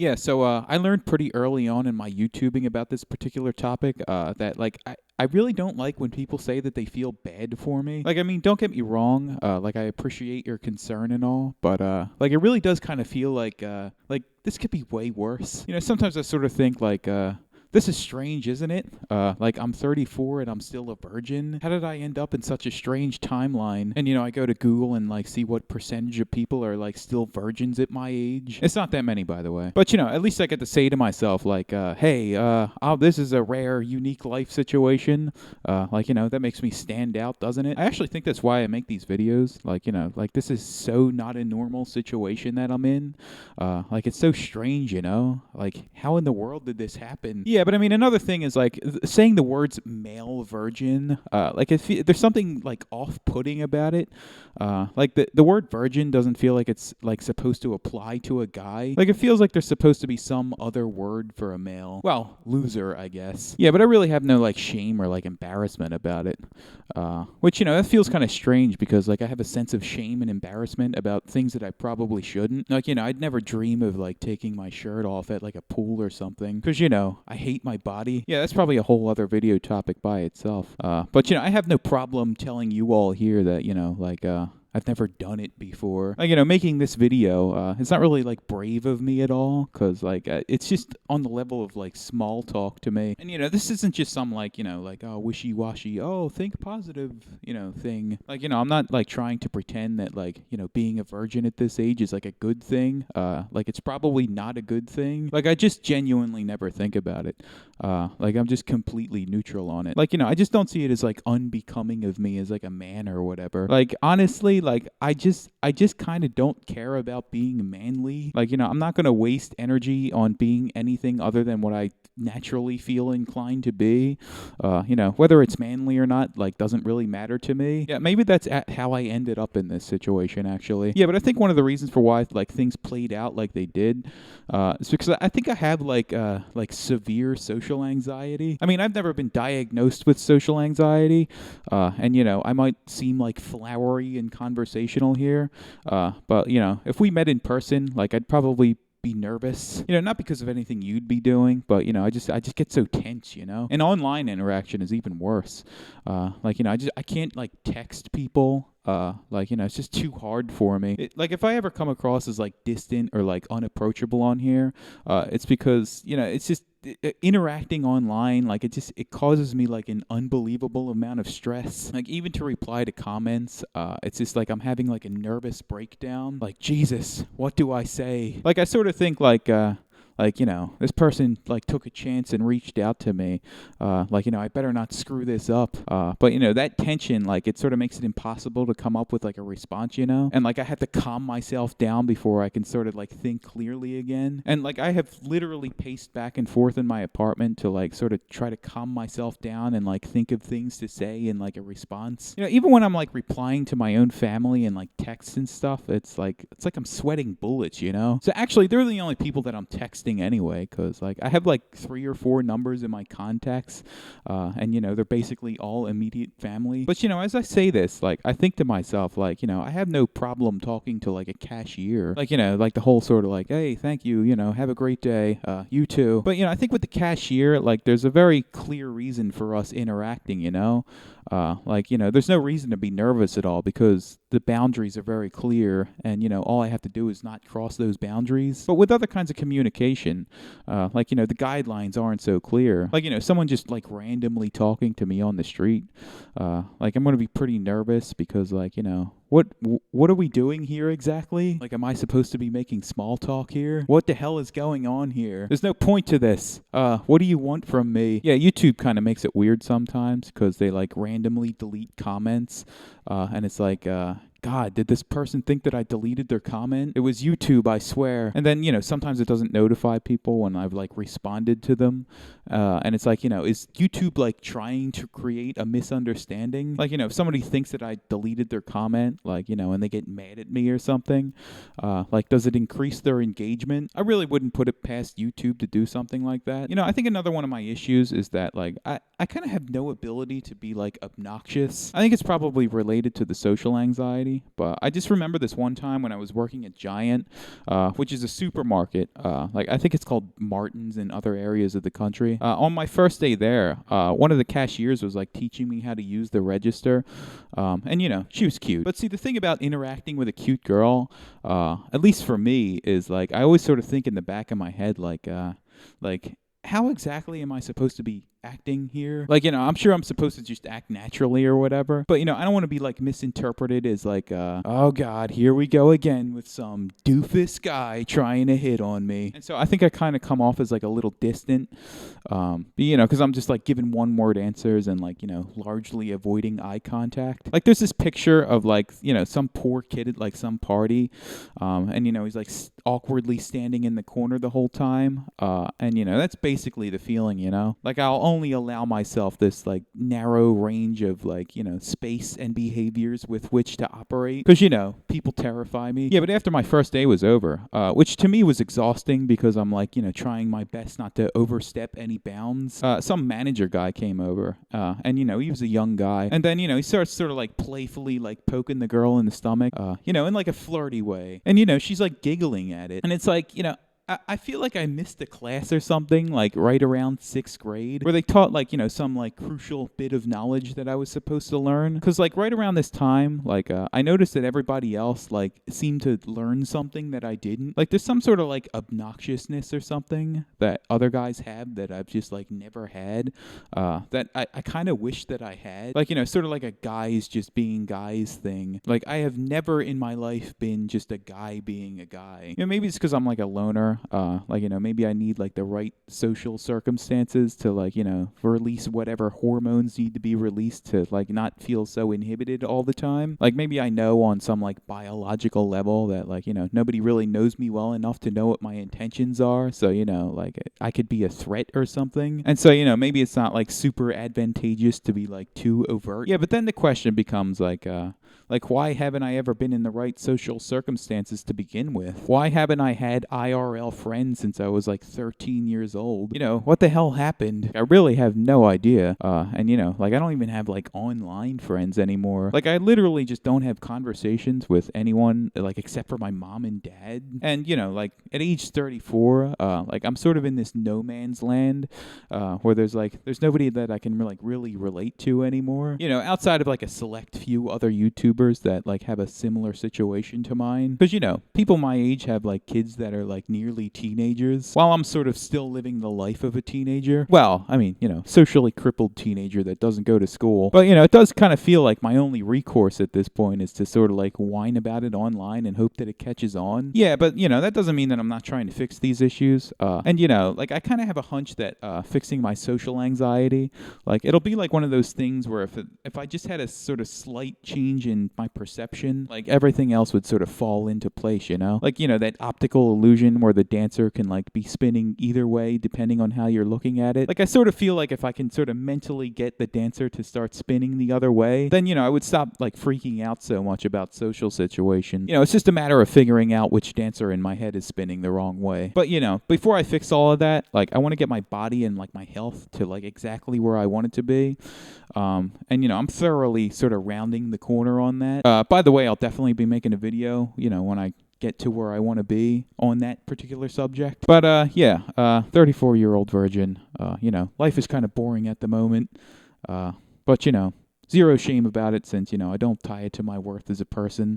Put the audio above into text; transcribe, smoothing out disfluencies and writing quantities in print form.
Yeah, so I learned pretty early on in my YouTubing about this particular topic that I really don't like when people say that they feel bad for me. Like, I mean, don't get me wrong. Like, I appreciate your concern and all, but like, it really does kind of feel like this could be way worse. You know, sometimes I sort of think this is strange, isn't it? Like, I'm 34 and I'm still a virgin. How did I end up in such a strange timeline? And, you know, I go to Google and, like, see what percentage of people are, like, still virgins at my age. It's not that many, by the way. But, you know, at least I get to say to myself, like, hey, this is a rare, unique life situation. Like, you know, that makes me stand out, doesn't it? I actually think that's why I make these videos. Like, you know, like, this is so not a normal situation that I'm in. Like, it's so strange, you know? Like, how in the world did this happen? Yeah, but I mean, another thing is, like, saying the words male virgin, like, there's something, like, off-putting about it. Like, the word virgin doesn't feel like it's, like, supposed to apply to a guy. Like, it feels like there's supposed to be some other word for a male. Well, loser, I guess. Yeah, but I really have no, like, shame or, like, embarrassment about it. Which, you know, that feels kind of strange because, like, I have a sense of shame and embarrassment about things that I probably shouldn't. Like, you know, I'd never dream of, like, taking my shirt off at, like, a pool or something. Because, you know, I hate my body. Yeah, that's probably a whole other video topic by itself. But, you know, I have no problem telling you all here that, you know, like, I've never done it before. Like, you know, making this video, it's not really, like, brave of me at all, because, like, it's just on the level of, like, small talk to me. And, you know, this isn't just some, like, you know, like, oh, wishy-washy, oh, think positive, you know, thing. Like, you know, I'm not, like, trying to pretend that, like, you know, being a virgin at this age is, like, a good thing. Like, it's probably not a good thing. Like, I just genuinely never think about it. Like, I'm just completely neutral on it. Like, you know, I just don't see it as, like, unbecoming of me as, like, a man or whatever. Like, honestly, like, I just kind of don't care about being manly. Like, you know, I'm not going to waste energy on being anything other than what I naturally feel inclined to be. You know, whether it's manly or not, like, doesn't really matter to me. Yeah, maybe that's how I ended up in this situation, actually. Yeah, but I think one of the reasons for why, like, things played out like they did is because I think I have, like severe social anxiety. I mean, I've never been diagnosed with social anxiety, and, you know, I might seem, like, flowery and conversational here, but, you know, if we met in person, like, I'd probably be nervous, you know, not because of anything you'd be doing, but, you know, I just get so tense, you know. And online interaction is even worse. Like, you know, I can't, like, text people. Like, you know, it's just too hard for me. Like, if I ever come across as, like, distant or, like, unapproachable on here, it's because, you know, it's just interacting online, like, it causes me, like, an unbelievable amount of stress. Like, even to reply to comments, it's just like I'm having, like, a nervous breakdown. Like, Jesus, what do I say? Like, I sort of think, like, you know, this person, like, took a chance and reached out to me. Like, you know, I better not screw this up. But, you know, that tension, like, it sort of makes it impossible to come up with, like, a response, you know? And, like, I have to calm myself down before I can sort of, like, think clearly again. And, like, I have literally paced back and forth in my apartment to, like, sort of try to calm myself down and, like, think of things to say in, like, a response. You know, even when I'm, like, replying to my own family and, like, texts and stuff, it's like I'm sweating bullets, you know? So, actually, they're the only people that I'm texting anyway, because, like, I have, like, 3 or 4 numbers in my contacts, and, you know, they're basically all immediate family. But, you know, as I say this, like, I think to myself, like, you know, I have no problem talking to, like, a cashier. Like, you know, like, the whole sort of, like, hey, thank you, you know, have a great day, you too. But, you know, I think with the cashier, like, there's a very clear reason for us interacting, you know? Like, you know, there's no reason to be nervous at all because the boundaries are very clear and, you know, all I have to do is not cross those boundaries. But with other kinds of communication, like, you know, the guidelines aren't so clear. Like, you know, someone just, like, randomly talking to me on the street, like, I'm going to be pretty nervous because, like, you know, what are we doing here exactly? Like, am I supposed to be making small talk here? What the hell is going on here? There's no point to this. What do you want from me? Yeah, YouTube kind of makes it weird sometimes because they, like, randomly delete comments, and it's like, God, did this person think that I deleted their comment? It was YouTube, I swear. And then, you know, sometimes it doesn't notify people when I've, like, responded to them. And it's like, you know, is YouTube, like, trying to create a misunderstanding? Like, you know, if somebody thinks that I deleted their comment, like, you know, and they get mad at me or something, like, does it increase their engagement? I really wouldn't put it past YouTube to do something like that. You know, I think another one of my issues is that, like, I kind of have no ability to be, like, obnoxious. I think it's probably related to the social anxiety. anxiety. But I just remember this one time when I was working at Giant, which is a supermarket. Like I think it's called Martin's in other areas of the country. On my first day there, one of the cashiers was like teaching me how to use the register. And she was cute. But see, the thing about interacting with a cute girl, at least for me, is like I always sort of think in the back of my head, like how exactly am I supposed to be acting here? Like, I'm sure I'm supposed to just act naturally or whatever. But, I don't want to be, like, misinterpreted as, like, oh, God, here we go again with some doofus guy trying to hit on me. And so I think I kind of come off as, like, a little distant, because I'm just, like, giving one-word answers and, like, largely avoiding eye contact. Like, there's this picture of, like, some poor kid at, like, some party, and, he's, like, awkwardly standing in the corner the whole time, and, that's basically the feeling, Like, I'll only allow myself this like narrow range of like space and behaviors with which to operate because people terrify me. Yeah, but after my first day was over, which to me was exhausting because I'm like trying my best not to overstep any bounds. Some manager guy came over, and he was a young guy, and then he starts sort of like playfully like poking the girl in the stomach, in like a flirty way, and she's like giggling at it, and it's like I feel like I missed a class or something, like right around 6th grade, where they taught like, some like crucial bit of knowledge that I was supposed to learn. Because like right around this time, like I noticed that everybody else like seemed to learn something that I didn't. Like there's some sort of like obnoxiousness or something that other guys have that I've just like never had, that I kind of wish that I had. Like, sort of like a guys just being guys thing. Like I have never in my life been just a guy being a guy. Maybe it's because I'm like a loner. Maybe I need like the right social circumstances to like, release whatever hormones need to be released to like not feel so inhibited all the time. Like maybe I know on some like biological level that like, nobody really knows me well enough to know what my intentions are. So, like I could be a threat or something. And so, maybe it's not like super advantageous to be like too overt. Yeah, but then the question becomes like why haven't I ever been in the right social circumstances to begin with? Why haven't I had IRL friends since I was like 13 years old? What the hell happened? I really have no idea. And I don't even have like online friends anymore. Like I literally just don't have conversations with anyone like except for my mom and dad. And like at age 34, like I'm sort of in this no man's land, where there's nobody that I can like really relate to anymore. Outside of like a select few other YouTubers that like have a similar situation to mine. Because people my age have like kids that are like nearly teenagers, while I'm sort of still living the life of a teenager. Well, I mean, socially crippled teenager that doesn't go to school. But it does kind of feel like my only recourse at this point is to sort of like whine about it online and hope that it catches on. Yeah, but that doesn't mean that I'm not trying to fix these issues. And like I kind of have a hunch that fixing my social anxiety, like it'll be like one of those things where if I just had a sort of slight change in my perception, like everything else would sort of fall into place, like that optical illusion where the dancer can like be spinning either way depending on how you're looking at it. Like I sort of feel like if I can sort of mentally get the dancer to start spinning the other way, then I would stop like freaking out so much about social situation. It's just a matter of figuring out which dancer in my head is spinning the wrong way. But before I fix all of that, like I want to get my body and like my health to like exactly where I want it to be. And I'm thoroughly sort of rounding the corner on that. By the way, I'll definitely be making a video, when I get to where I want to be on that particular subject. But 34-year-old virgin, life is kind of boring at the moment. But zero shame about it since, I don't tie it to my worth as a person.